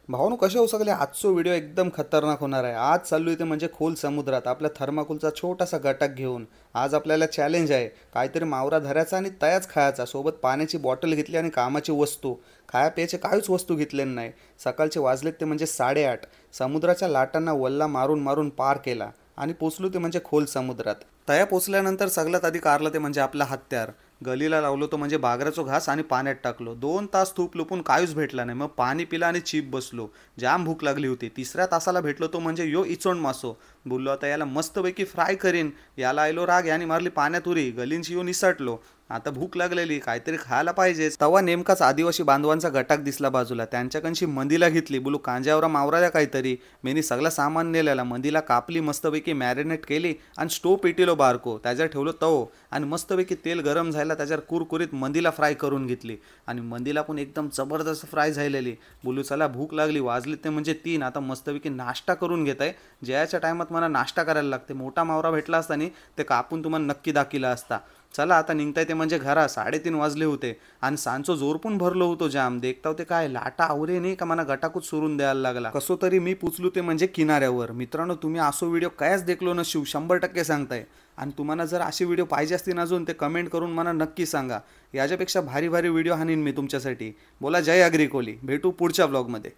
भावानो कसे हो सगळे आजचा व्हिडिओ एकदम खतरनाक होणार आहे। आज चाललो इथे म्हणजे खोल समुद्रात आपल्या थर्माकोलचा छोटासा गटाक घेऊन। आज आपल्याला चॅलेंज आहे, काहीतरी मावरा धरायचा आणि तयाच खायचा। सोबत पाण्याची बॉटल घेतली आणि कामाची वस्तू, खाया प्यायचे काहीच वस्तू घेतलेली नाही। सकाळचे वाजलेत ते म्हणजे 8:30। समुद्राच्या लाटांना वल्ला मारून मारून पार केला आणि पोचलो ते म्हणजे खोल समुद्रात। तया पोचल्यानंतर सगळ्यात आधी कारलं ते म्हणजे आपला हत्यार गलीला लावलो तो म्हणजे बागराचो घास आणि पाण्यात टाकलो। 2 तास थूप लुपून काहीच भेटला नाही। मग पाणी पिला आणि चीप बसलो। जाम भूक लागली होती। 3ऱ्या तासाला भेटलो तो म्हणजे यो इचोंड मासो। बोललो आता याला मस्तपैकी फ्राय करीन। याला आयलो राग याने मारली पाण्यात उरी, गलींची येऊन निसटलो। आता भूक लागलेली, काहीतरी खायला पाहिजे। तवा नेमकाच आदिवासी बांधवांचा गटाक दिसला बाजूला। त्यांच्याकडची मंदीला घेतली। बोलू कांज्यावर मावरा द्या काहीतरी। मेनी सगळं सामान नेलेला। मंदीला कापली, मस्तपैकी मॅरिनेट केली आणि स्टोव पेटिलो बारको त्याच्यावर ठेवलो तव आणि मस्तपैकी तेल गरम झाला त्याच्यावर कुरकुरीत मंदीला फ्राय करून घेतली आणि मंदीला पण एकदम जबरदस्त फ्राय झालेली। बोलू चला भूक लागली, वाजले ते म्हणजे 3, आता मस्तपैकी नाश्ता करून घेत आहे। जयाच्या टायमात मला नाश्ता करायला लागते। मोठा मावरा भेटला असता नाही ते कापून तुम्हाला नक्की दाखिला असता। चला आता निघताय ते म्हणजे घरा। 3:30 वाजले होते आणि सांचो जोर पण भरलो होतो जाम। देखता होते काय लाटा आवरे नाही का मला गटाकूच सोडून द्यायला लागला। कसो तरी मी पुचलो ते म्हणजे किनाऱ्यावर। मित्रांनो तुम्ही असो व्हिडिओ कायच देखलो नशिव 100% सांगताय। आणि तुम्हाला जर असे व्हिडिओ पाहिजे असतील अजून ते कमेंट करून मला नक्की सांगा। याच्यापेक्षा भारी भारी व्हिडिओ हाणीन मी तुमच्यासाठी। बोला जय अग्रिकोली। भेटू पुढच्या व्लॉगमध्ये।